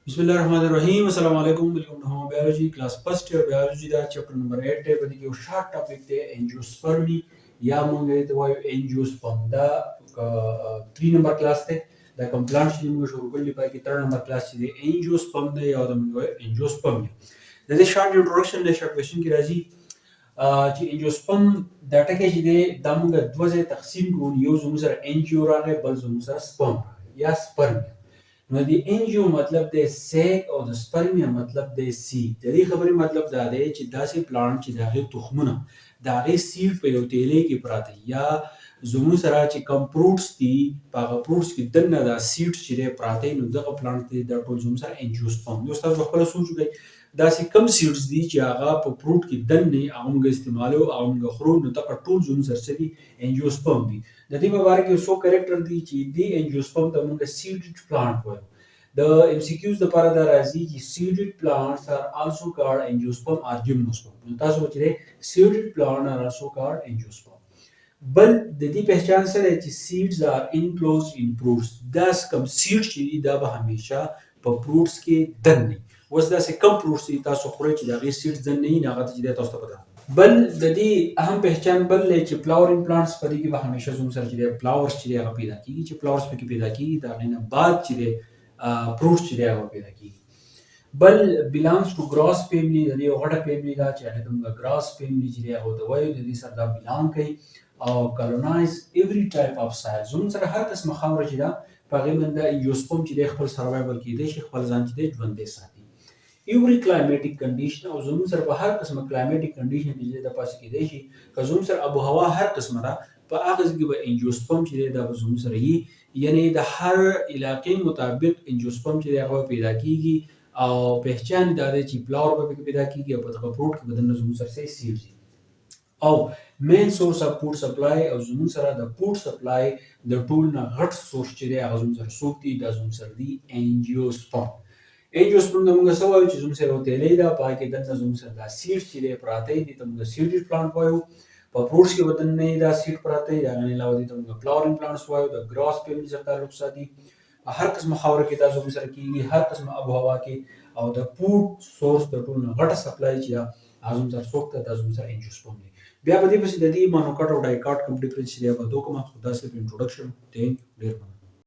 बिस्मिल्लाहिर्रहमानिर्रहीम अस्सलाम वालेकुम welcome to home biology class first year biology दा चैप्टर नंबर 8 है बदी के शॉर्ट टॉपिक थे एंजियोस्पर्मी या मंगे तो वो एंजियोस्पर्म दा 3 नंबर क्लास थे दा कंप्लांट शी मंगे शुरू कर ली पाए कि 3 नंबर क्लास ची एंजियोस्पर्म दा या मंगे एंजियोस्पर्म दा शॉर्ट इंट्रोडक्शन दा शॉर्ट क्वेश्चन की राजी چې انجیوسپم دا ټکی چې دی دا موږ دوه ځای تقسیم کوو یو زموږ سره انجیو راغی بل زموږ سره سپرم یا سپرم نو د انجیو مطلب دی سیک او د سپرمیا مطلب دی سیډ د دې خبرې مطلب دا دی چې داسې پلانټ چې د هغې تخمونه د هغې سیډ په یو تیلې کې پراته یا زموږ سره چې کم پروټس دي په هغه پروټس کې دننه دا سیډ چې دی پراته نو دغه پلانټ دی دا ټول زموږ سره انجیوسپرم یو تاسو خپله سوچ وکړئ داسې کم سیډز دي چې هغه په پروټ کې دننه هغه موږ استعمالوو هغه موږ خورو نو دغه ټول زموږ سره څه دي انجیوسپرم دي د دې په باره کې څو کرکټر دي چې دې انجیوسپرم ته موږ سیډډ پلانټ وایو د ام سی کیوز لپاره دا راځي چې seeded plants are also called angiosperm or gymnosperm نو تاسو چې seeded plants are also called angiosperm بل د دې پہچان سره چې seeds are enclosed in fruits دا کوم seeds چې دي دا به همیشه په fruits کې دننه اوس دا څه کم fruits دي تاسو خورئ چې دا غي seeds دننه نه هغه چې تاسو ته پته بل د دې اهم پہچان بل چې فلاورینګ پلانټس په دې کې به همیشه زموږ سره چې فلاورز چې هغه پیدا کیږي چې فلاورز پکې پیدا کیږي دا غینه بعد چې فروټس چې دی هغه پیدا کیږي بل belongs to grass family د دې غټه فیملی دا چې هغه د grass family چې دی هغه د وایو د دې سره دا belong کوي او colonize every type of soil زموږ سره هر قسمه خاوره چې دا په هغې باندې انجیوسپرم چې دی خپل سروایول کیدی شي خپل ځان چې دی ژوندی ساتي every climatic condition او زموږ سره په هر قسمه climatic condition کې د پاسه کیدی شي که زموږ سره ابو هوا هر قسمه ده په هغه ځای کې به انجیوسپرم چې دی دا به زموږ سره وي یعنی د هر علاقې مطابق انجیوسپرم چې دی هغه پیدا کیږي او پہچان دا دی چې فلاور به پکې پیدا کیږي او په دغه فروټ کې به دننه زموږ سره سیډ دي او مین سورس اف فود سپلای او زموږ سره د فود سپلای د ټول نه غټ سورس چې دی هغه زموږ سره څوک دي دا زموږ سره دي انجیوسپرم انجیوسپرم د موږ څه وایو چې زموږ سره یو تیلی ده په هغې کې دننه زموږ سره دا سیډ چې دی پراته دي ته موږ سیډډ پلانټ وایو په فروټس کې به دننه دا سیډ پراته دي د هغې نه علاوه دې ته موږ فلاورینګ پلانټس وایو د ګراس فیملي سره تعلق ساتي هر قسمه خاوره کې دا زموږ سره کېږي هر قسمه آب و هوا کې او د فود سورس د ټول نه غټه سپلای چې ده هغه زموږ سره څوک ده دا زموږ سره انجیوسپرم دی بیا په دې پسې د دې مانوکاټ او ډایکاټ کوم ډفرنس دی به دوه کومه خو دا صرف انټروډکشن ډېر